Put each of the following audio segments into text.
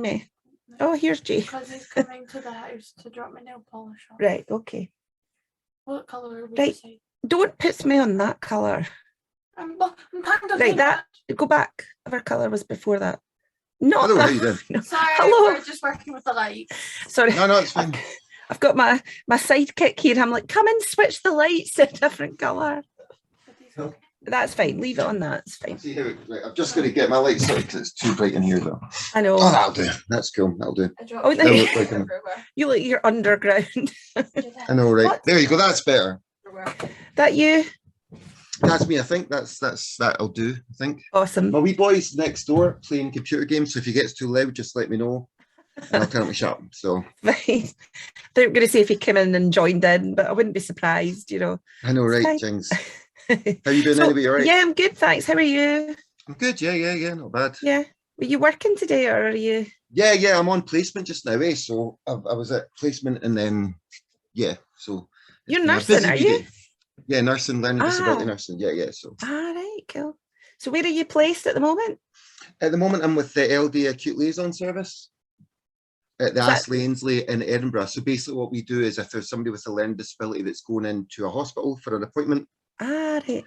Me. Oh, here's Jay. Because he's coming to the house to drop my nail polish off. Right, okay. What colour are we Right. deciding? Don't put me on that colour. I'm kind of Right, that. Go back. Our colour was before that. Not Hello, that. how you doing? No. Sorry, Hello. we're just working with the light. Sorry. No, it's fine. I've got my sidekick here. I'm like, come and switch the lights to a different colour. Okay. That's fine. Leave it on that. It's fine. See how right, I'm just going to get my lights sorted because it's too bright in here though. I know. Oh, that'll do. That's cool. That'll do. Oh, there you Like you look, you're underground. I know, right? What? There you go. That's better. That you? That's me. I think that'll do. I think. Awesome. My wee boy's next door playing computer games. So if he gets too loud, just let me know, and I'll turn up my shop. So. Right. They were going to say if he came in and joined in, but I wouldn't be surprised. I know, right, Jings? How you doing, anyway? All right? Yeah, I'm good, thanks. How are you? I'm good. Yeah. Not bad. Yeah. Were you working today, or are you? Yeah. I'm on placement just now, eh? So I was at placement, and then so You're nursing, are you? Yeah, nursing, learning disability nursing. Yeah. So. Right, cool. So where are you placed at the moment? At the moment, I'm with the LD Acute Liaison Service at the Astley Ainsley in Edinburgh. So basically, what we do is if there's somebody with a learning disability that's going into a hospital for an appointment, right.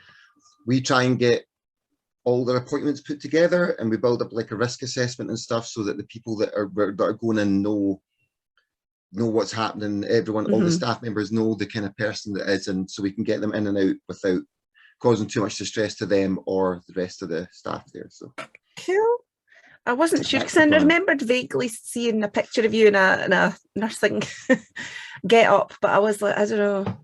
We try and get all their appointments put together, and we build up like a risk assessment and stuff so that the people that are going in know what's happening. Everyone, all the staff members know the kind of person that is, and so we can get them in and out without causing too much distress to them or the rest of the staff there. So cool. I wasn't sure because I remembered vaguely seeing a picture of you in a nursing get up, but I was like, I don't know.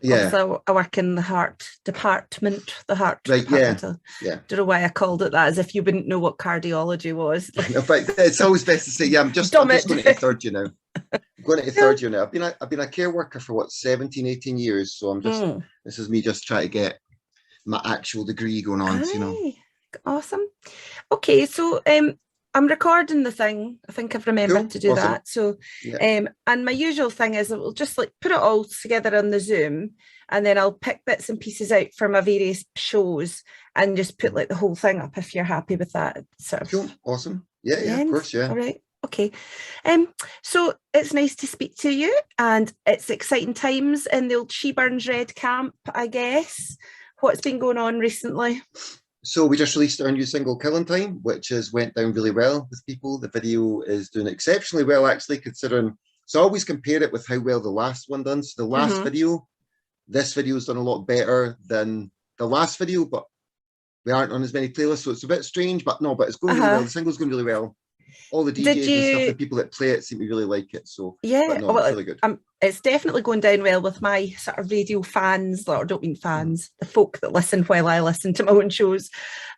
Yeah. Also, I work in the heart department, Right, department. Yeah. Don't know why I called it that, as if you wouldn't know what cardiology was. No, but it's always best to say, yeah, I'm just going into third year now. I'm going into third year now. I've been a care worker for 17, 18 years. So I'm just, this is me just trying to get my actual degree going on, Awesome. Okay, so I'm recording the thing. I think I've remembered to do that. So, and my usual thing is we'll just like put it all together on the Zoom, and then I'll pick bits and pieces out for my various shows and just put like the whole thing up if you're happy with that. Cool. Awesome. Yeah, of course, yeah. All right. Okay. So it's nice to speak to you, and it's exciting times in the old She Burns Red camp, I guess. What's been going on recently? So we just released our new single, Killing Time, which has went down really well with people. The video is doing exceptionally well, actually, considering. So I always compare it with how well the last one done. So the last video, this video has done a lot better than the last video, but we aren't on as many playlists, so it's a bit strange, but it's going really well. The single's going really well. All the DJs and stuff, the people that play it seem to really like it. So yeah, it's really good. It's definitely going down well with my sort of radio fans, or I don't mean fans, the folk that listen while I listen to my own shows.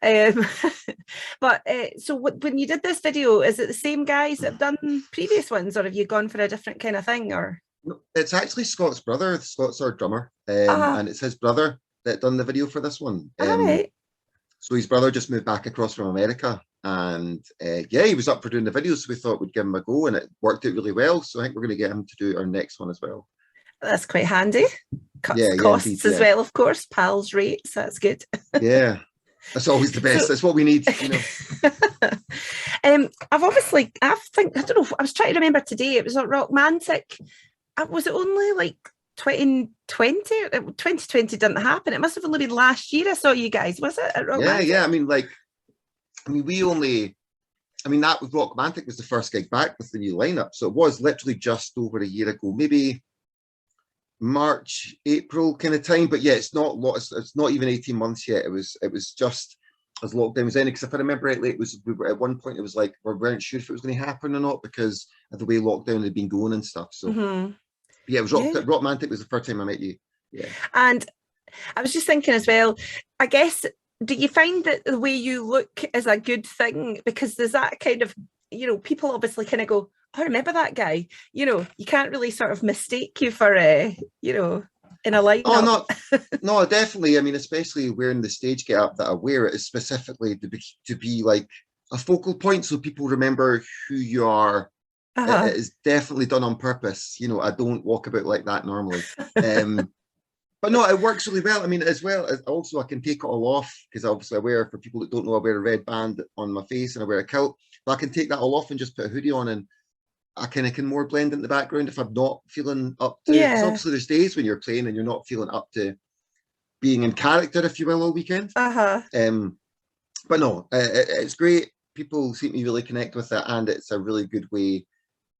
But so when you did this video, is it the same guys that have done previous ones, or have you gone for a different kind of thing? Or no, it's actually Scott's brother. Scott's our drummer, and it's his brother that done the video for this one. So his brother just moved back across from America, and he was up for doing the video, so we thought we'd give him a go, and it worked out really well. So I think we're going to get him to do our next one as well. That's quite handy. Cuts costs indeed, as well, of course. Pals rates, that's good. Yeah, that's always the best. That's what we need, you know. I don't know. I was trying to remember today. It was at Rockmantic. Was it only like 2020? 2020 didn't happen. It must have only been last year I saw you guys, was it? At Rockmantic? Yeah. That with Rockmantic was the first gig back with the new lineup. So it was literally just over a year ago, maybe March, April kind of time. But yeah, it's not even 18 months yet. It was just as lockdown was ending. Because if I remember rightly, we were at one point it was like we weren't sure if it was going to happen or not because of the way lockdown had been going and stuff. So yeah, it was Rockmantic was the first time I met you. Yeah. And I was just thinking as well, I guess, do you find that the way you look is a good thing? Because there's that kind of, people obviously kind of go, I remember that guy. You can't really sort of mistake you for, in a lineup. Oh, no, definitely. I mean, especially wearing the stage get up that I wear, it is specifically to be like a focal point so people remember who you are. It is definitely done on purpose. I don't walk about like that normally. But no, it works really well. I mean, as well as also I can take it all off because obviously for people that don't know, I wear a red band on my face and I wear a kilt. but I can take that all off and just put a hoodie on, and I kind of can more blend in the background if I'm not feeling up to. Because obviously there's days when you're playing and you're not feeling up to being in character, if you will, all weekend. But no, it's great. People seem to really connect with it, and it's a really good way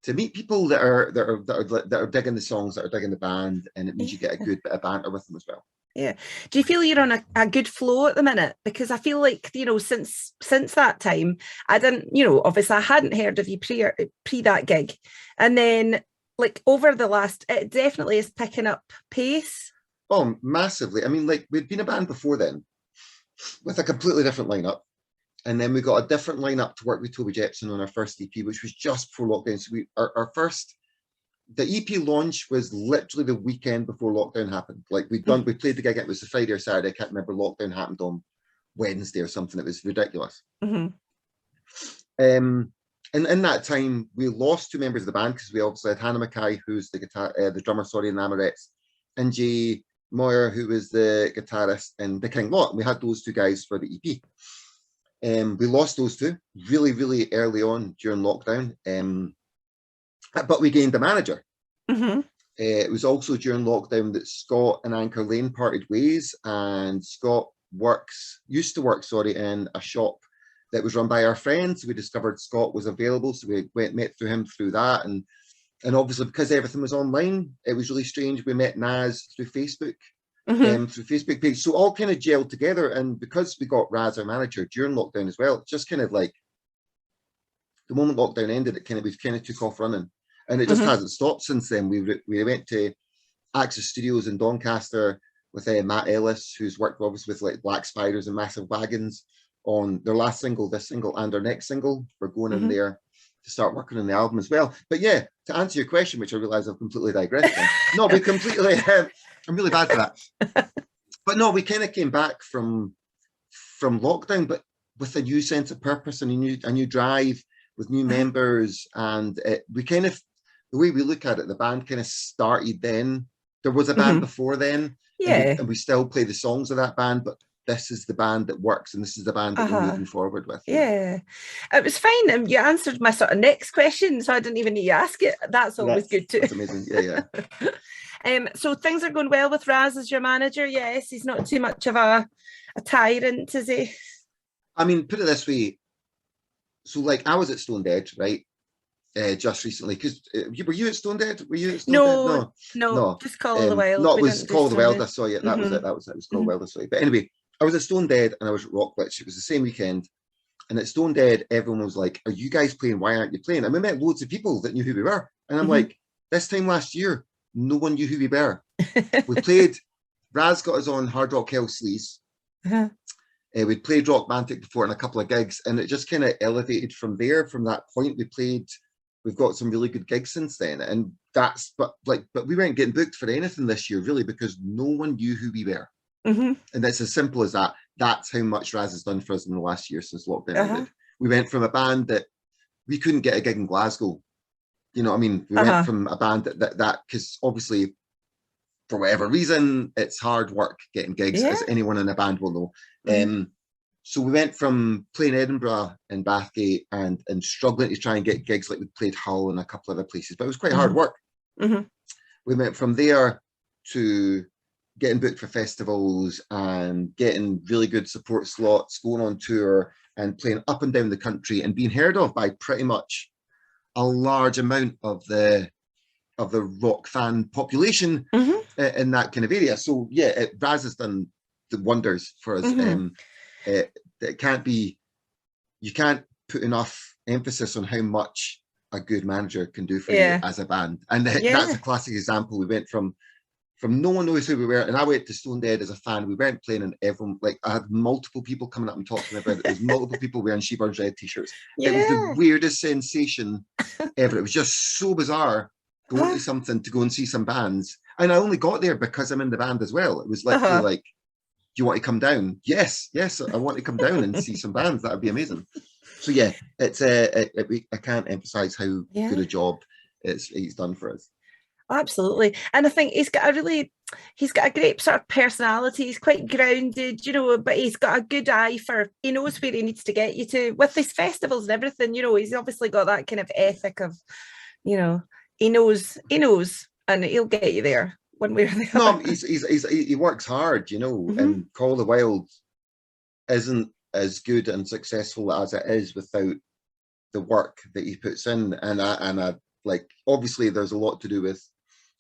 to meet people that are digging the songs, that are digging the band, and it means you get a good bit of banter with them as well. Yeah. Do you feel you're on a good flow at the minute? Because I feel like, you know, since that time, I didn't, you know, obviously I hadn't heard of you pre that gig. And then like over the last, it definitely is picking up pace. Oh, massively. I mean, like we'd been a band before then with a completely different lineup. And then we got a different lineup to work with Toby Jepson on our first EP, which was just before lockdown. So the EP launch was literally the weekend before lockdown happened. Like we played the gig, it was the Friday or Saturday, I can't remember, lockdown happened on Wednesday or something. It was ridiculous. And in that time, we lost 2 members of the band because we obviously had Hannah Mackay, who's the drummer, in the Amorettes, and Jay Moyer, who was the guitarist in The King Lot. We had those 2 guys for the EP. We lost those 2 really, really early on during lockdown. But we gained a manager. It was also during lockdown that Scott and Anchor Lane parted ways, and Scott used to work in a shop that was run by our friends. We discovered Scott was available, so we met him through that, and obviously because everything was online, it was really strange. We met Naz through Facebook, through Facebook page, so all kind of gelled together. And because we got Raz, our manager, during lockdown as well, it just kind of like the moment lockdown ended, we kind of took off running. And it just hasn't stopped since then. We went to Axis Studios in Doncaster with Matt Ellis, who's worked obviously with like Black Spiders and Massive Wagons on their last single, this single, and our next single. We're going in there to start working on the album as well. But yeah, to answer your question, which I realise I've completely digressed on. No, we completely, I'm really bad for that. But no, we kind of came back from lockdown, but with a new sense of purpose and a new drive, with new members. And we kind of, the way we look at it, the band kind of started then. There was a band before then, and we still play the songs of that band, but this is the band that works, and this is the band that we're moving forward with. Yeah, it was fine. You answered my sort of next question, so I didn't even need to ask it. That's always good too. That's amazing. Yeah. So things are going well with Raz as your manager. Yes, he's not too much of a tyrant, is he? I mean, put it this way. So, like, I was at Stone Dead, right? Just recently, because were you at Stone Dead? Were you at Stone Dead? No, just Call of the Wild. No, it was Call of the Wild. I saw you. That was it. It was Call of the Wild. I saw you. But anyway, I was at Stone Dead and I was at Rockbridge. It was the same weekend. And at Stone Dead, everyone was like, "Are you guys playing? Why aren't you playing?" And we met loads of people that knew who we were. And I'm like, this time last year, no one knew who we were. We played. Raz got us on Hard Rock Hell Sleaze. We'd played Rockmantic before in a couple of gigs, and it just kind of elevated from there. From that point, we've got some really good gigs since then, and but we weren't getting booked for anything this year really because no one knew who we were. And it's as simple as that. That's how much Raz has done for us in the last year since lockdown ended. We went from a band that we couldn't get a gig in Glasgow. You know what I mean? We went from a band that because obviously, for whatever reason, it's hard work getting gigs, as anyone in a band will know. So we went from playing Edinburgh and Bathgate and struggling to try and get gigs, like we played Hull and a couple other places, but it was quite hard work. We went from there to getting booked for festivals and getting really good support slots, going on tour and playing up and down the country and being heard of by pretty much a large amount of the rock fan population in that kind of area. So yeah, Raz has done the wonders for us. You can't put enough emphasis on how much a good manager can do for you as a band. And that's a classic example. We went from no one knows who we were, and I went to Stone Dead as a fan. We weren't playing, and everyone, like, I had multiple people coming up and talking to me about it. There was multiple people wearing She Burns Red t-shirts. It was the weirdest sensation ever. It was just so bizarre going to something to go and see some bands. And I only got there because I'm in the band as well. It was literally like, do you want to come down? Yes, I want to come down and see some bands. That would be amazing. So yeah, it's I can't emphasize how good a job he's done for us. Absolutely. And I think he's got a really he's got a great sort of personality. He's quite grounded, you know, but he's got a good eye for, he knows where he needs to get you to with his festivals and everything, you know, he's obviously got that kind of ethic of, you know, he knows and he'll get you there one way or the other. No, he works hard, you know, and Call of the Wild isn't as good and successful as it is without the work that he puts in. And I like, obviously there's a lot to do with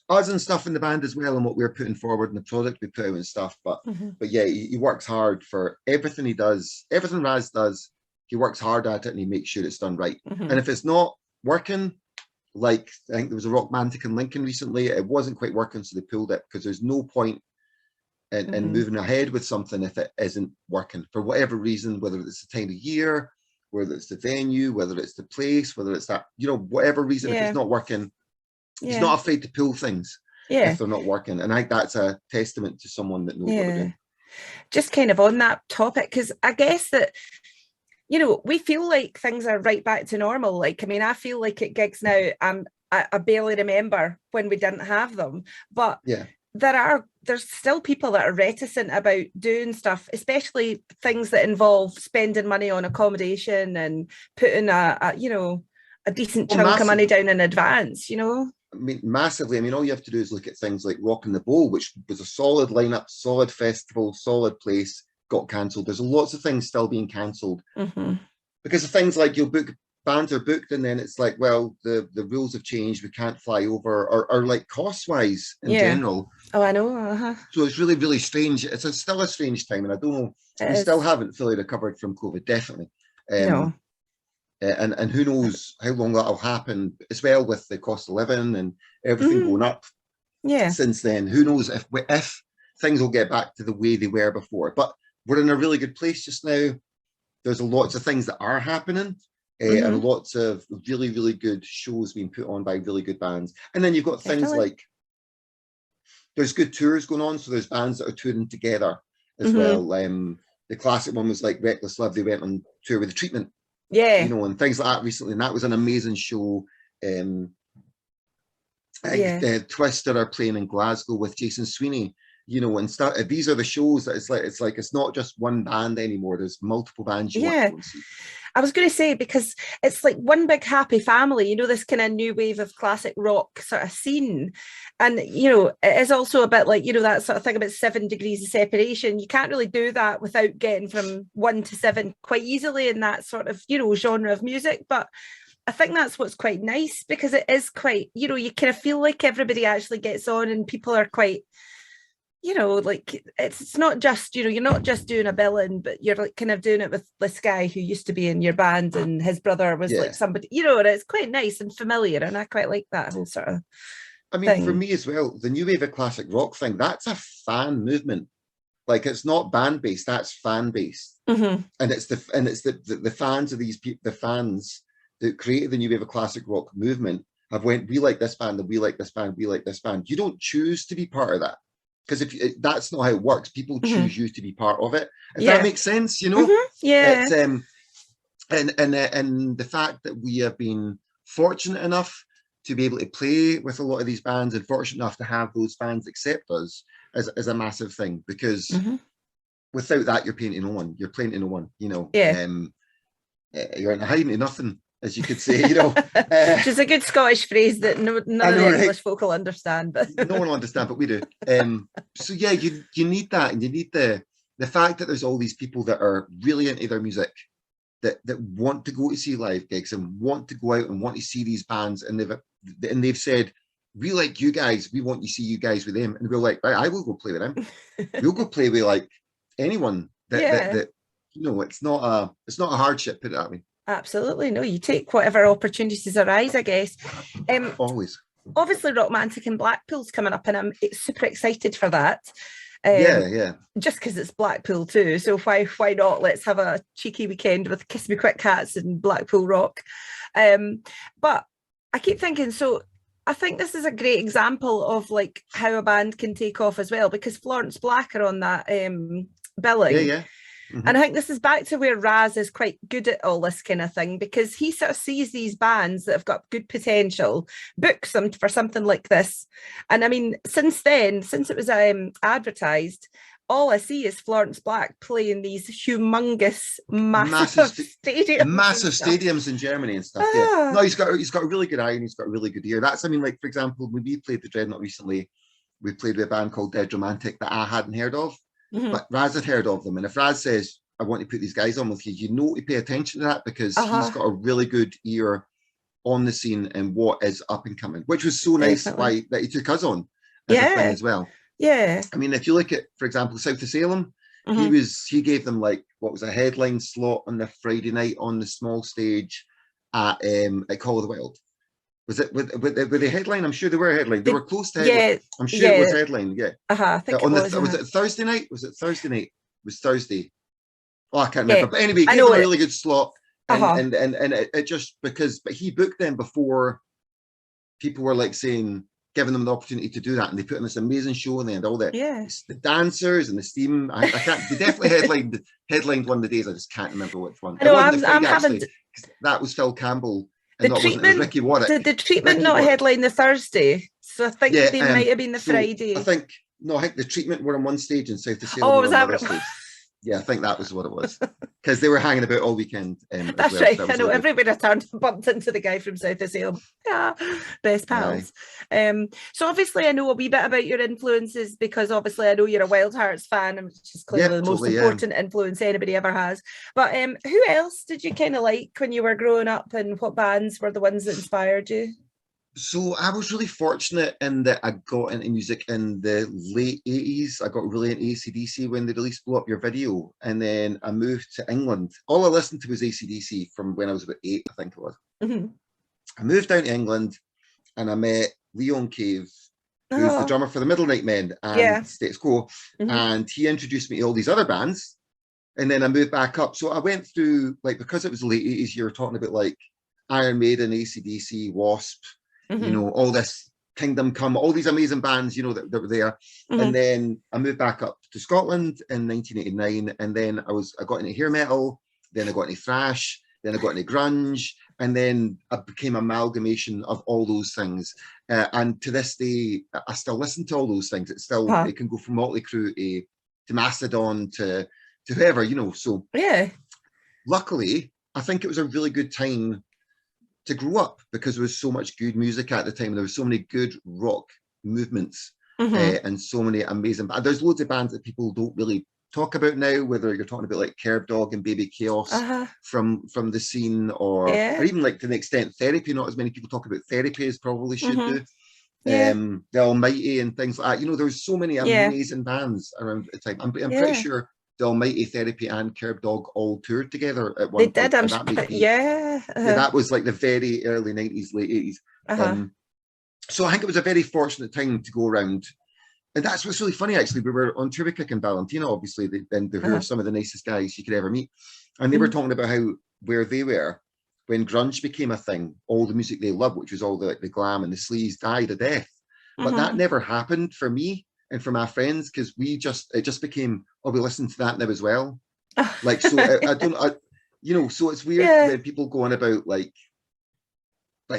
us and stuff in the band as well, and what we're putting forward and the product we put out and stuff. But yeah, he works hard for everything he does, everything Raz does. He works hard at it and he makes sure it's done right. And if it's not working, like I think there was a Rockmantic in Lincoln recently, it wasn't quite working, so they pulled it, because there's no point in moving ahead with something if it isn't working for whatever reason, whether it's the time of year, whether it's the venue, whether it's the place, whether it's that, you know, whatever reason, if it's not working, he's not afraid to pull things if they're not working. And I think that's a testament to someone that knows what they're doing. Just kind of on that topic, because I guess that, you know, we feel like things are right back to normal. Like, I mean, I feel like at gigs now, I barely remember when we didn't have them, but there's still people that are reticent about doing stuff, especially things that involve spending money on accommodation and putting a you know, a decent chunk of money down in advance, you know. I mean, massively. I mean, all you have to do is look at things like Rock in the Bowl, which was a solid lineup, solid festival, solid place, got cancelled. There's lots of things still being cancelled because of things like you'll book, bands are booked, and then it's like, well, the rules have changed, we can't fly over, or like cost wise in general. Oh, I know. So it's really, really strange. It's still a strange time, and I don't know. We still haven't fully recovered from COVID, definitely. No. And who knows how long that'll happen as well, with the cost of living and everything going up. Since then, who knows if things will get back to the way they were before. But we're in a really good place just now. There's lots of things that are happening, and lots of really, really good shows being put on by really good bands. And then you've got things like, there's good tours going on, so there's bands that are touring together as well. The classic one was like Reckless Love. They went on tour with The Treatment. You know, and things like that recently, and that was an amazing show. I think Twister are playing in Glasgow with Jason Sweeney, you know, and these are the shows that it's not just one band anymore. There's multiple bands you want to go and see. I was going to say, because it's like one big happy family, you know, this kind of new wave of classic rock sort of scene. And, you know, it is also a bit like, you know, that sort of thing about 7 degrees of separation. You can't really do that without getting from 1 to 7 quite easily in that sort of, you know, genre of music. But I think that's what's quite nice, because it is quite, you know, you kind of feel like everybody actually gets on and people are quite, you know, like it's not just, you know, you're not just doing a billing, but you're like kind of doing it with this guy who used to be in your band and his brother was like somebody, you know, and it's quite nice and familiar, and I quite like that whole sort of thing. For me as well, the new wave of classic rock thing, that's a fan movement. Like, it's not band based, that's fan based. And it's the fans of these people, the fans that created the new wave of classic rock movement have went, we like this band and we like this band, we like this band. You don't choose to be part of that. Because that's not how it works. People choose you to be part of it. If that makes sense, you know. It's, and the fact that we have been fortunate enough to be able to play with a lot of these bands, and fortunate enough to have those fans accept us, is a massive thing. Because without that, you're playing to no one. You're playing to no one. You know. You're in a hiding to nothing, as you could say, you know. Which is a good Scottish phrase that none of the English folk will understand, but no one will understand, but we do. So yeah, you need that, and you need the fact that there's all these people that are really into their music, that want to go to see live gigs and want to go out and want to see these bands, and they've said, we like you guys, we want to see you guys with them, and we're like, right, I will go play with them. We'll go play with like anyone that you know. It's not a hardship, put it that way. Absolutely. No, you take whatever opportunities arise, I guess. Always. Obviously, Rockmantic in Blackpool's coming up, and I'm super excited for that. Just because it's Blackpool too, so why not? Let's have a cheeky weekend with Kiss Me Quick Cats and Blackpool Rock. But I keep thinking, so I think this is a great example of like how a band can take off as well, because Florence Black are on that billing. And I think this is back to where Raz is quite good at all this kind of thing, because he sort of sees these bands that have got good potential, books them for something like this. And I mean, since then, since it was advertised, all I see is Florence Black playing these humongous, massive stadiums in Germany and stuff. Yeah, no, he's got a really good eye and he's got a really good ear. That's, I mean, like for example, when we played the Dreadnought recently, we played with a band called Dead Romantic that I hadn't heard of, but Raz had heard of them. And if Raz says, "I want to put these guys on with you," you know to pay attention to that, because he's got a really good ear on the scene and what is up and coming, which was so nice that he took us on as a thing as well. Yeah. I mean, if you look at, for example, South of Salem, he gave them like what was a headline slot on the Friday night on the small stage at Call of the Wild. Was it with the headline? I'm sure they were headline. They were close to headline. Yeah, I'm sure it was headline. Yeah. I think was it Thursday night? Was it Thursday night? It was Thursday. Oh, I can't remember. But anyway, gave them a really good slot. And it just because, but he booked them before people were like saying, giving them the opportunity to do that, and they put on this amazing show, and they had all the dancers and the steam. I can't. They definitely headlined one of the days. I just can't remember which one. No, I'm having that was Phil Campbell. And the treatment, it was Ricky Warwick. Did the treatment not headline the Thursday? So I think they might have been the Friday. I think the treatment were on one stage in South of Salem. Oh, was that? Yeah, I think that was what it was, because they were hanging about all weekend. That's right. I know everybody I turned bumped into the guy from South of Salem. Yeah, best pals. So obviously I know a wee bit about your influences, because obviously I know you're a Wild Hearts fan, which is clearly the most important influence anybody ever has. But who else did you kind of like when you were growing up, and what bands were the ones that inspired you? So I was really fortunate in that I got into music in the late 80s. I got really into AC/DC when they released Blow Up Your Video. And then I moved to England. All I listened to was AC/DC from when I was about 8, I think it was. I moved down to England and I met Leon Cave, who's the drummer for the Middle Night Men and Status Quo. And he introduced me to all these other bands. And then I moved back up. So I went through, like, because it was the late 80s, you were talking about like Iron Maiden, AC/DC, Wasp, you know, all this Kingdom Come, all these amazing bands, you know, that were there. And then I moved back up to Scotland in 1989, and then I got into hair metal, then I got into thrash, then I got into grunge, and then I became an amalgamation of all those things. And to this day, I still listen to all those things. It's still it can go from Motley Crue to Mastodon to whoever, you know. So luckily, I think it was a really good time to grow up, because there was so much good music at the time. There were so many good rock movements and so many amazing bands. There's loads of bands that people don't really talk about now, whether you're talking about like Curb Dog and Baby Chaos from the scene, or even like to the extent Therapy. Not as many people talk about Therapy as probably should do. The Almighty and things like that. You know, there's so many amazing bands around at the time. I'm pretty sure the Almighty, Therapy and Curb Dog all toured together at one point. They did, yeah, that was like the very early 90s, late 80s. So I think it was a very fortunate time to go around. And that's what's really funny, actually. We were on tour with Kick and Valentino, obviously, who are some of the nicest guys you could ever meet. And they were talking about where they were when grunge became a thing. All the music they loved, which was all the glam and the sleaze, died a death. But that never happened for me and for my friends, because it just became, we listen to that now as well. Like, so you know, so it's weird when people go on about like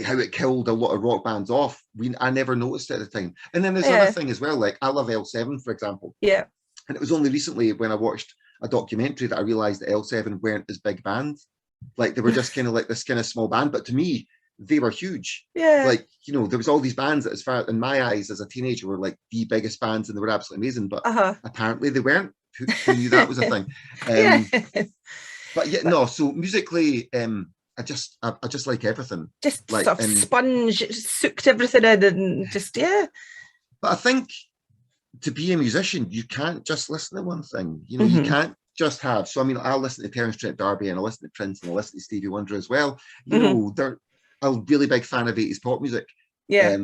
how it killed a lot of rock bands off. I never noticed it at the time. And then there's another thing as well, like I love L7, for example. Yeah. And it was only recently when I watched a documentary that I realized that L7 weren't as big bands. Like they were just kind of like this kind of small band, but to me, they were huge. Yeah. Like, you know, there was all these bands that, as far in my eyes as a teenager, were like the biggest bands, and they were absolutely amazing, but apparently they weren't. Who knew that was a thing? But yeah, no, so musically, I just like everything. Just like, sort of sponge, soaked everything in, and just But I think to be a musician, you can't just listen to one thing. You know, you can't just have. So I mean, I listen to Terence Trent D'Arby, and I listen to Prince, and I listen to Stevie Wonder as well. You know, they're a really big fan of 80s pop music. Yeah.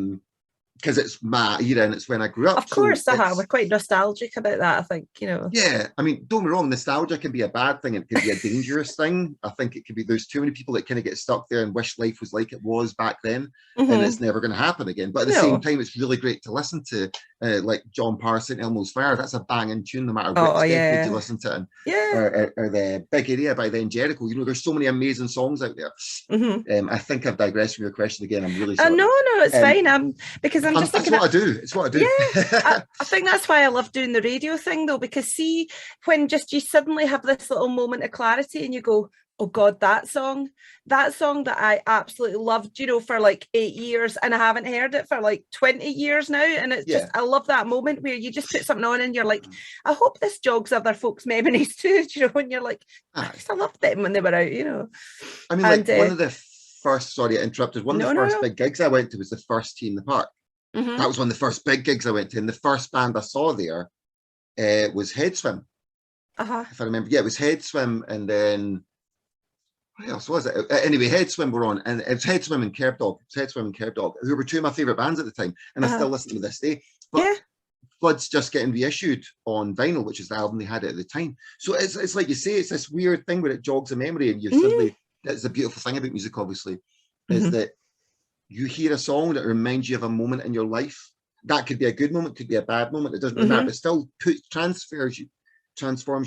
because it's my era and it's when I grew up. Of course, we're quite nostalgic about that, I think, you know. Yeah, I mean, don't get me wrong, nostalgia can be a bad thing. It can be a dangerous thing. I think it could be, there's too many people that kind of get stuck there and wish life was like it was back then, and it's never going to happen again. But at the same time, it's really great to listen to, like John Parr, St. Elmo's Fire. That's a banging tune, no matter which decade you listen to it. Or the Big Area by then Jericho. You know, there's so many amazing songs out there. I think I've digressed from your question again. I'm really sorry. No, it's fine. Because I'm just thinking. It's what I do. It's what I do. Yeah, I think that's why I love doing the radio thing, though, because see, when just you suddenly have this little moment of clarity and you go, oh God, that song that I absolutely loved, you know, for like 8 years, and I haven't heard it for like 20 years now. And it's just, I love that moment where you just put something on and you're like, I hope this jogs other folks' memories too, you know, when you're like, I loved them when they were out, you know. I mean, like one of the first, sorry I interrupted, one of the first big gigs I went to was the first Tea in the Park. That was one of the first big gigs I went to, and the first band I saw there was Head Swim. If I remember, it was Head Swim, and then what else was it? Anyway, Head Swim were on, and it was Head Swim and Curb Dog. It was Head Swim and Curb Dog, who were two of my favourite bands at the time, and I still listen to this day. But Blood's just getting reissued on vinyl, which is the album they had at the time. So it's like you say, it's this weird thing where it jogs a memory, and you suddenly, that's the beautiful thing about music, obviously, is that you hear a song that reminds you of a moment in your life. That could be a good moment, could be a bad moment. It doesn't really matter. It still transforms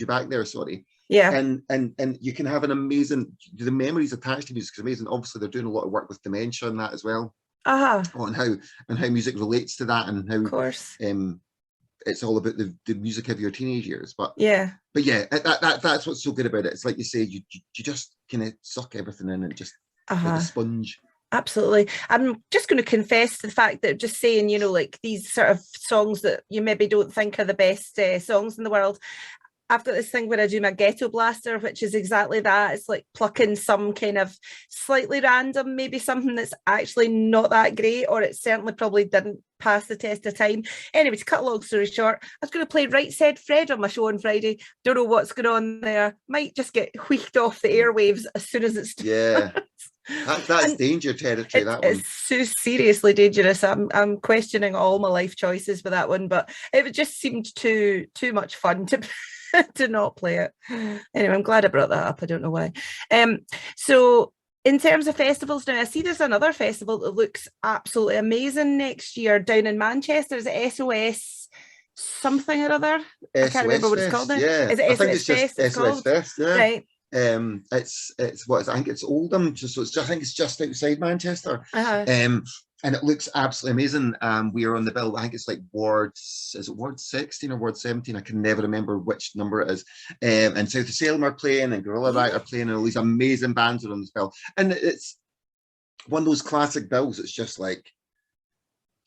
you back there. Sorry. Yeah. And you can have an amazing, the memories attached to music is amazing. Obviously, they're doing a lot of work with dementia and that as well. On how music relates to that, and how, of course, it's all about the music of your teenage years. But yeah, that's what's so good about it. It's like you say, you just kind of suck everything in and just like a sponge. Absolutely. I'm just going to confess to the fact that just saying, you know, like these sort of songs that you maybe don't think are the best songs in the world, I've got this thing where I do my ghetto blaster, which is exactly that. It's like plucking some kind of slightly random, maybe something that's actually not that great, or it certainly probably didn't pass the test of time. Anyway, to cut a long story short, I was going to play Right Said Fred on my show on Friday. Don't know what's going on there. Might just get wheaked off the airwaves as soon as it's That's danger territory, that one. It's so seriously dangerous. I'm questioning all my life choices with that one, but it just seemed too much fun to not play it. Anyway, I'm glad I brought that up. I don't know why. So in terms of festivals now, I see there's another festival that looks absolutely amazing next year down in Manchester. Is it SOS something or other? I can't remember what it's called now. Yeah. Is it SOS Fest? It's SOS Fest, yeah. Right. It's what I think it's Oldham, so I think it's just outside Manchester. And it looks absolutely amazing. We are on the bill. I think it's like Ward 16 or Ward 17? I can never remember which number it is. And South of Salem are playing, and Gorilla Rat are playing, and all these amazing bands are on this bill. And it's one of those classic bills. It's just like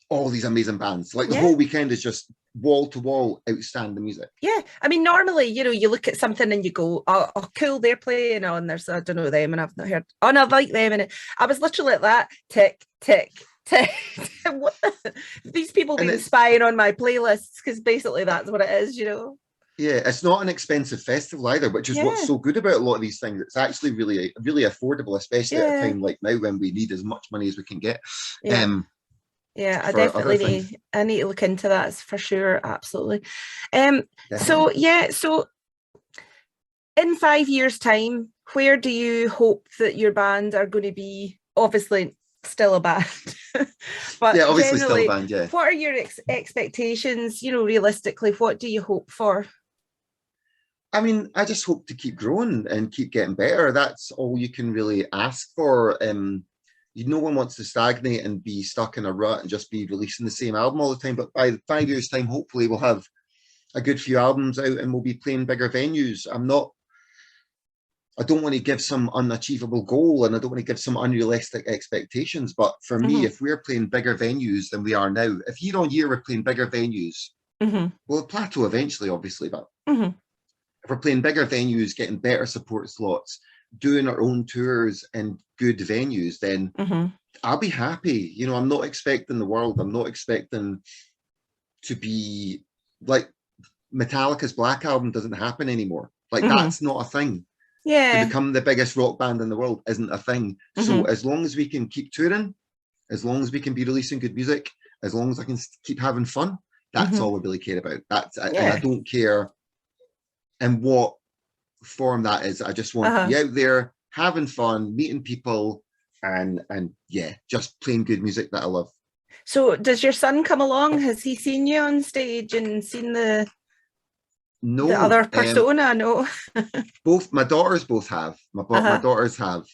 all these amazing bands. Like the whole weekend is just wall to wall outstanding music. Yeah, I mean, normally, you know, you look at something and you go, oh cool, they're playing on. There's, I don't know them, and I've not heard. Oh, no, I like them, and I was literally at that tick. These people being spying on my playlists, because basically that's what it is, you know. Yeah, it's not an expensive festival either, which is what's so good about a lot of these things. It's actually really affordable, especially at a time like now when we need as much money as we can get. I definitely I need to look into that for sure. Absolutely. So in 5 years' time, where do you hope that your band are going to be? Obviously still a band, but obviously still a band. Yeah. What are your expectations? You know, realistically, what do you hope for? I mean, I just hope to keep growing and keep getting better. That's all you can really ask for. No one wants to stagnate and be stuck in a rut and just be releasing the same album all the time. But by 5 years' time, hopefully we'll have a good few albums out and we'll be playing bigger venues. I don't want to give some unachievable goal, and I don't want to give some unrealistic expectations. But for me, if we're playing bigger venues than we are now, if year on year we're playing bigger venues, we'll plateau eventually, obviously. But if we're playing bigger venues, getting better support slots, doing our own tours in good venues, then I'll be happy. You know, I'm not expecting the world. I'm not expecting to be like Metallica's Black Album doesn't happen anymore. Like that's not a thing. To become the biggest rock band in the world isn't a thing. So as long as we can keep touring, as long as we can be releasing good music, as long as I can keep having fun, that's all I really care about. And I don't care in what form that is. I just want to be out there having fun, meeting people, and yeah, just playing good music that I love. So does your son come along? Has he seen you on stage and seen the other persona? No. Both my daughters both have. My daughters have.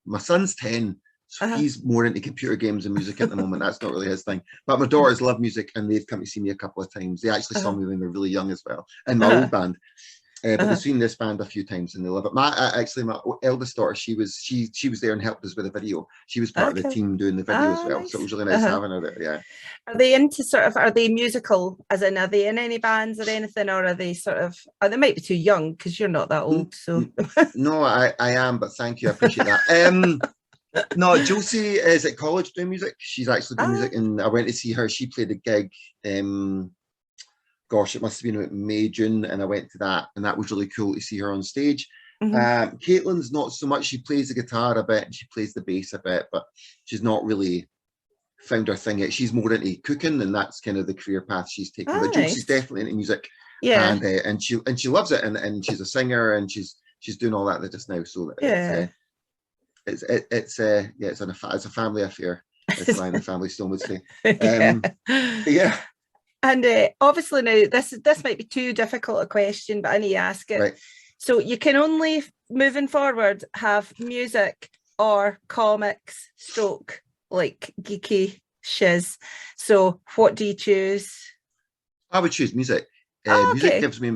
My son's 10, so he's more into computer games and music at the moment. That's not really his thing. But my daughters love music, and they've come to see me a couple of times. They actually saw me when they were really young as well, in my old band. But they've seen this band a few times and they love it. My eldest daughter, she was there and helped us with a video. She was part of the team doing the video as well. Nice. So it was really nice having her there. Yeah. Are they into are they musical? As in, are they in any bands or anything, or are they sort of? Oh, they might be too young because you're not that old. So no, I am, but thank you, I appreciate that. No, Josie is at college doing music. She's actually doing music, and I went to see her. She played a gig. Gosh, it must have been about May, June, and I went to that, and that was really cool to see her on stage. Caitlin's not so much. She plays the guitar a bit, and she plays the bass a bit, but she's not really found her thing yet. She's more into cooking, and that's kind of the career path she's taken. But Josie's definitely into music, and she loves it, and she's a singer, and she's doing all that just now. So it's a family affair, as Ryan and Family Stone would say. Yeah. And obviously now this might be too difficult a question, but I need to ask it. Right. So you can only, moving forward, have music or comics stroke like geeky shiz. So what do you choose? I would choose music. Music gives me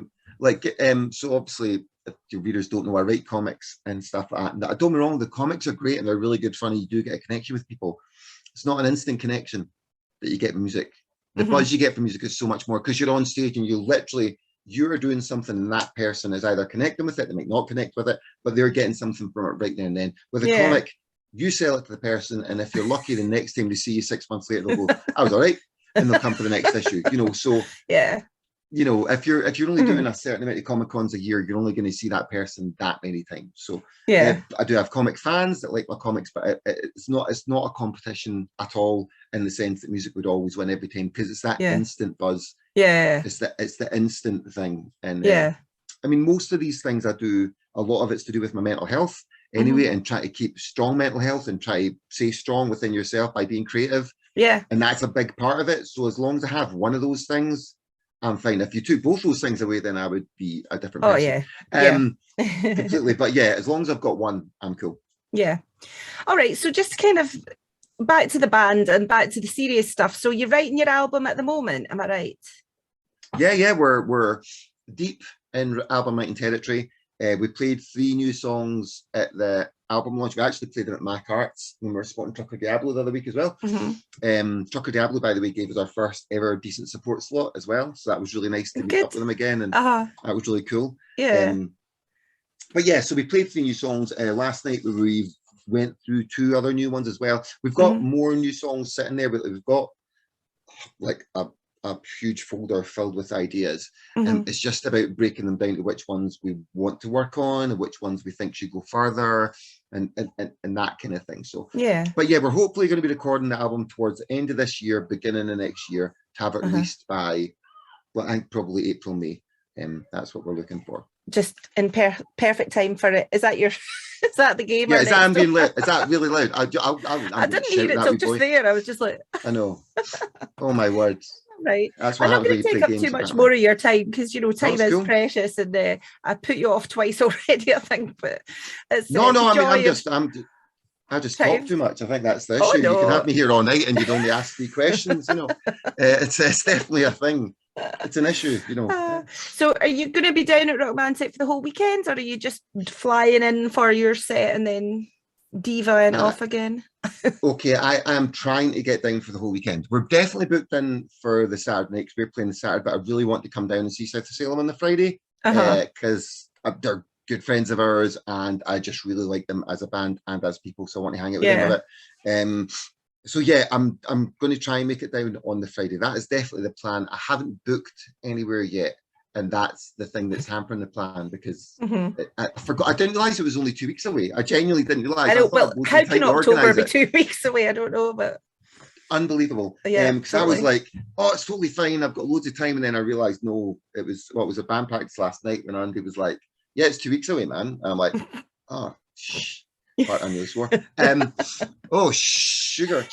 so obviously if your readers don't know, I write comics and stuff like that. Don't get me wrong, the comics are great and they're really good fun and you do get a connection with people. It's not an instant connection that you get with music. The buzz you get from music is so much more because you're on stage and you're doing something and that person is either connecting with it, they might not connect with it, but they're getting something from it right there and then. With a comic, you sell it to the person, and if you're lucky, the next time they see you 6 months later, they'll go, I was all right, and they'll come for the next issue. So if you're only doing a certain amount of Comic Cons a year, you're only going to see that person that many times. So I do have comic fans that like my comics, but it's not a competition at all in the sense that music would always win every time because it's that instant buzz. It's the instant thing. And I mean, most of these things I do, a lot of it's to do with my mental health anyway, and try to keep strong mental health and try to stay strong within yourself by being creative. And that's a big part of it. So as long as I have one of those things, I'm fine. If you took both those things away, then I would be a different person. Completely. But yeah, as long as I've got one, I'm cool. Yeah. All right. So just kind of back to the band and back to the serious stuff. So you're writing your album at the moment, am I right? Yeah. We're deep in album writing territory. We played 3 new songs at the album launch. We actually played them at Mac Arts when we were supporting Trucker Diablo the other week as well. Trucker Diablo, by the way, gave us our first ever decent support slot as well. So that was really nice to meet up with them again. And that was really cool. But yeah, so we played 3 new songs. Last night we went through 2 other new ones as well. We've got more new songs sitting there, but we've got like a huge folder filled with ideas, and it's just about breaking them down to which ones we want to work on and which ones we think should go further and that kind of thing. So but yeah, we're hopefully going to be recording the album towards the end of this year, beginning of next year, to have it released by, well, I think probably April, May. That's what we're looking for. Just in perfect time for it. Is that the game? Yeah, is that really loud? I didn't hear it till just there. I was just like, I know. Oh my words. Right. That's what I'm not going to take up too much more of your time because time is precious, and I put you off twice already, I think. But it's I mean, I just talk too much. I think that's the issue. You can have me here all night and you'd only ask 3 questions. It's definitely a thing. It's an issue. So, are you going to be down at Rockmantic for the whole weekend, or are you just flying in for your set and then divaing off again? Okay, I am trying to get down for the whole weekend. We're definitely booked in for the Saturday night because we're playing the Saturday, but I really want to come down and see South of Salem on the Friday because they're good friends of ours and I just really like them as a band and as people, so I want to hang out with them a bit. So yeah, I'm going to try and make it down on the Friday. That is definitely the plan. I haven't booked anywhere yet, and that's the thing that's hampering the plan because I forgot. I didn't realize it was only 2 weeks away. I genuinely didn't realize. I know. Well, how can October be 2 weeks away? I don't know, but unbelievable. Yeah, because I was like, oh, it's totally fine. I've got loads of time. And then I realized, no, it was a band practice last night when Andy was like, yeah, it's 2 weeks away, man. And I'm like, oh, shh. Part I nearly swore. Oh, sugar.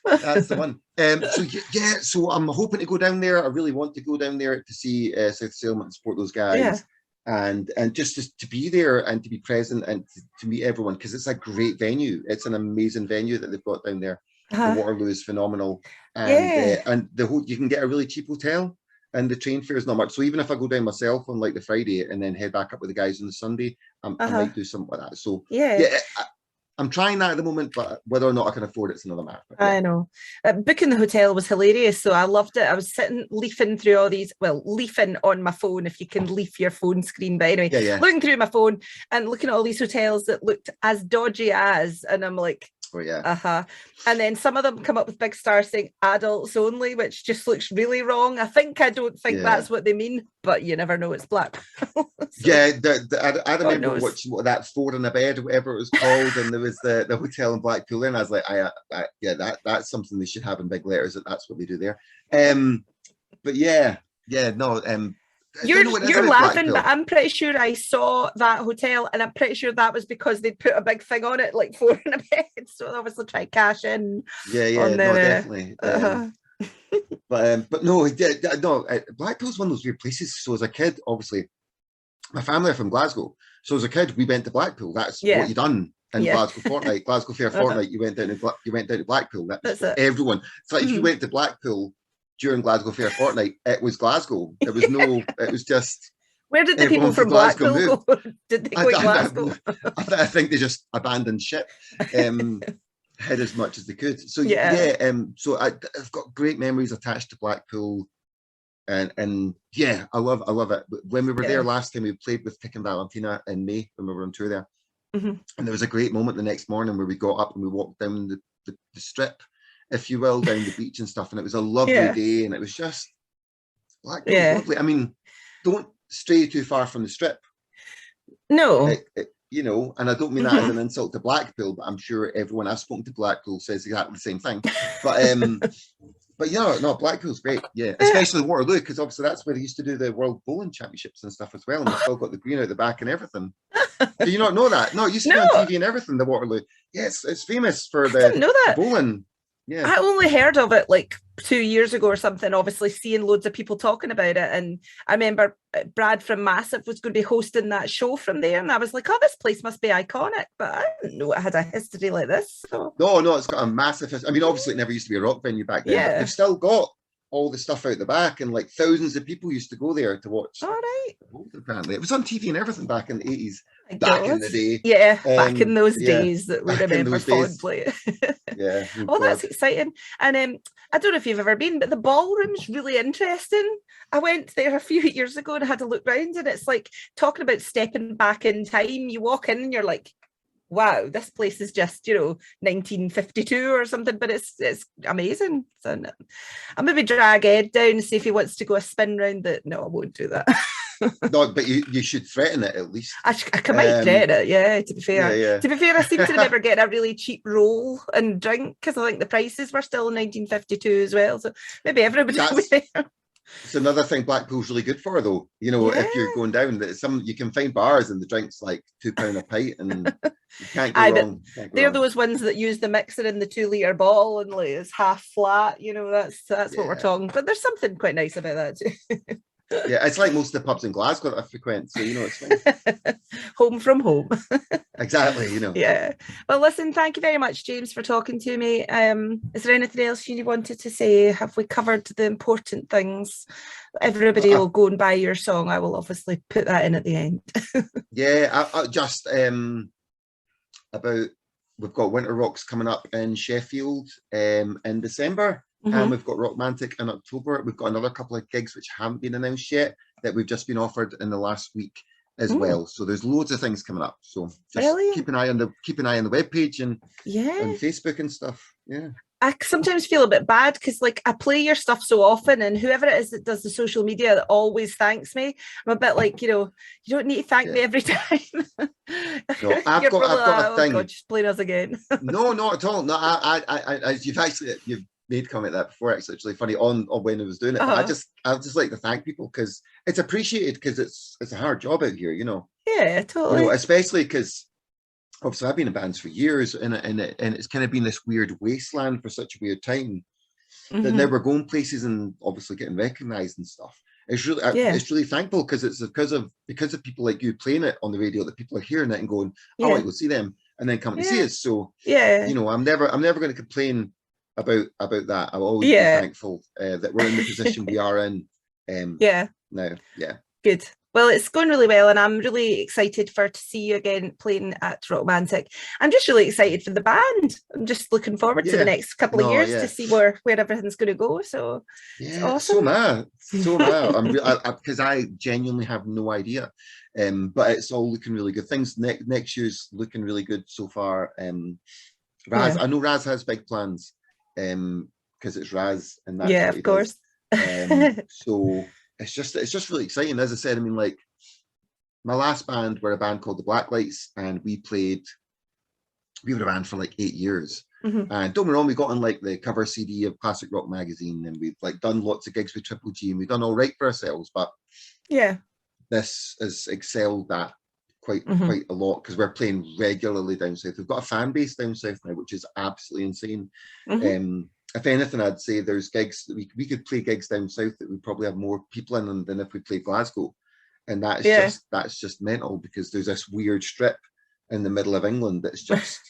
That's the one. So yeah, so I'm hoping to go down there. I really want to go down there to see South Salem and support those guys. And just to be there and to be present and to meet everyone, because it's a great venue. It's an amazing venue that they've got down there. The Waterloo is phenomenal, and the whole, you can get a really cheap hotel, and the train fare is not much. So even if I go down myself on like the Friday and then head back up with the guys on the Sunday, I might do something like that. So I'm trying that at the moment, but whether or not I can afford it's another matter. I know. Booking the hotel was hilarious, so I loved it. I was sitting leafing through all these, leafing on my phone, if you can leaf your phone screen, but anyway, looking through my phone and looking at all these hotels that looked as dodgy as, and I'm like, and then some of them come up with big stars saying adults only, which just looks really wrong. I don't think that's what they mean, but you never know. It's Blackpool. I remember watching that 4 in a Bed or whatever it was called, and there was the hotel in Blackpool, and I was like, that's something they should have in big letters. That's what they do there. But you're laughing, Blackpool. But I'm pretty sure I saw that hotel, and I'm pretty sure that was because they put a big thing on it, like 4 in a Bed. So they obviously try to cash in. Definitely. But no, Blackpool's one of those weird places. So as a kid, obviously, my family are from Glasgow. So as a kid, we went to Blackpool. That's what you done in Glasgow fortnight, Glasgow Fair fortnight. You went down to Blackpool. That's everyone. It's like if you went to Blackpool during Glasgow Fair fortnight, it was Glasgow. It was it was just. Where did the people from Blackpool go? Did they go to Glasgow? I think they just abandoned ship, had as much as they could. So so I've got great memories attached to Blackpool, and I love it. When we were there last time, we played with Tick and Valentina in May when we were on tour there, and there was a great moment the next morning where we got up and we walked down the strip, if you will, down the beach and stuff, and it was a lovely day, and it was just Blackpool's lovely. I mean, don't stray too far from the strip. No. And I don't mean that as an insult to Blackpool, but I'm sure everyone I've spoken to Blackpool says exactly the same thing. But Blackpool's great, especially Waterloo, because obviously that's where they used to do the World Bowling Championships and stuff as well, and they've still got the green out the back and everything. Do you not know that? No, it used to be on TV and everything, the Waterloo. Yes, it's famous for the bowling. Yeah, I only heard of it like 2 years ago or something, obviously seeing loads of people talking about it. And I remember Brad from Massive was going to be hosting that show from there. And I was like, oh, this place must be iconic. But I didn't know it had a history like this. So. No, it's got a massive history. I mean, obviously it never used to be a rock venue back then, but they've still got all the stuff out the back, and like thousands of people used to go there to watch. All right. Apparently, it was on TV and everything back in the 80s. Back in the day. Yeah, back in those days that we remember fondly. Oh, that's exciting. And I don't know if you've ever been, but the ballroom's really interesting. I went there a few years ago and had a look round, and it's like talking about stepping back in time. You walk in and you're like, wow, this place is just, 1952 or something, but it's amazing. So I'll maybe drag Ed down and see if he wants to go a spin round it. No, I won't do that. No, but you should threaten it at least. I might threaten it, to be fair. To be fair, I seem to remember getting a really cheap roll and drink, because I think the prices were still in 1952 as well. So maybe everybody will be there. It's another thing Blackpool's really good for, though. If you're going down, you can find bars and the drink's like £2 a pint, and you can't go wrong. They're those ones that use the mixer in the 2-litre ball and like it's half flat. That's what we're talking. But there's something quite nice about that too. Yeah, it's like most of the pubs in Glasgow that I frequent, so it's fine. Home from home. Exactly, Yeah. Well, listen, thank you very much, James, for talking to me. Is there anything else you wanted to say? Have we covered the important things? Everybody will go and buy your song. I will obviously put that in at the end. I just about, we've got Winter Rocks coming up in Sheffield in December. And we've got Rockmantic in October. We've got another couple of gigs which haven't been announced yet that we've just been offered in the last week as well. So there's loads of things coming up. So just keep an eye on the webpage and on Facebook and stuff. Yeah. I sometimes feel a bit bad because like I play your stuff so often, and whoever it is that does the social media that always thanks me, I'm a bit like, you know, you don't need to thank me every time. No, I've got a thing. God, just playing us again. No, not at all. No, you've made comment that before. It's actually funny on when I was doing it. But I just like to thank people because it's appreciated, because it's a hard job out here, you know. Yeah, totally. You know, especially because obviously I've been in bands for years, and it's kind of been this weird wasteland for such a weird time that now we're going places and obviously getting recognised and stuff. It's really thankful because it's because of people like you playing it on the radio that people are hearing it and going, oh, I want to go see them, and then coming to see us. So you know, I'm never going to complain about that. I'll always be thankful that we're in the position we are in. Now, good. Well, it's going really well, and I'm really excited to see you again playing at Rockmantic. I'm just really excited for the band. I'm just looking forward to the next couple of years to see where everything's going to go. So it's awesome. So am I. Because I genuinely have no idea. But it's all looking really good. Things next year's looking really good so far. Raz, I know Raz has big plans. Because it's Raz, and that's of course. So it's just really exciting. As I said, I mean, like, my last band were a band called the Blacklights, and we were around for like 8 years. And don't get me wrong, we got on like the cover CD of Classic Rock magazine, and we've like done lots of gigs with Triple G, and we've done all right for ourselves. But this has excelled that quite a lot, because we're playing regularly down south. We've got a fan base down south now, which is absolutely insane. If anything, I'd say there's gigs that we could play gigs down south that we probably have more people in them than if we played Glasgow, and that's just mental, because there's this weird strip in the middle of England that's just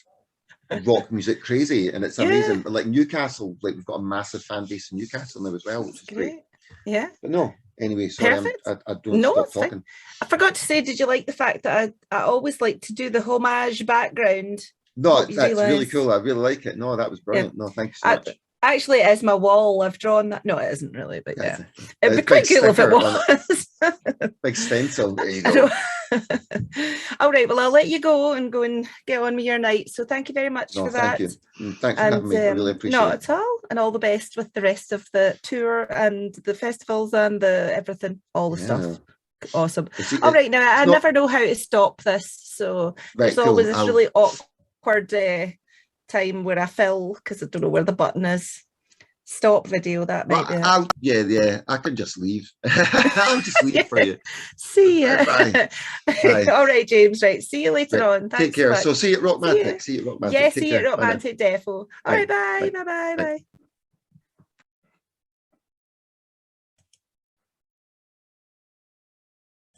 rock music crazy, and it's amazing. Like Newcastle, like we've got a massive fan base in Newcastle now as well, which is great. Yeah. But no, anyway, sorry, I don't stop talking. I forgot to say, did you like the fact that I always like to do the homage background? No, that's really cool. I really like it. No, that was brilliant. No, thank you so much. Actually, it is my wall. I've drawn that. No, it isn't really, but it'd be quite cool if it was. Big stencil. There you go. All right, well, I'll let you go and get on with your night. So thank you very much for that. Thank you. Thanks for having me. I really appreciate it. Not at all. And all the best with the rest of the tour and the festivals and the everything, all the stuff. Awesome. All right, now I never know how to stop this. So there's always this really awkward time where I fill, because I don't know where the button is. Stop video, that might be it. I can just leave. I'll just leave for you. See ya. Bye. All right, James, right, see you later on. Thanks. Take care. So see you at Rockmantic. See you at Rockmantic. Yeah, see you at Rockmantic defo. All right, bye.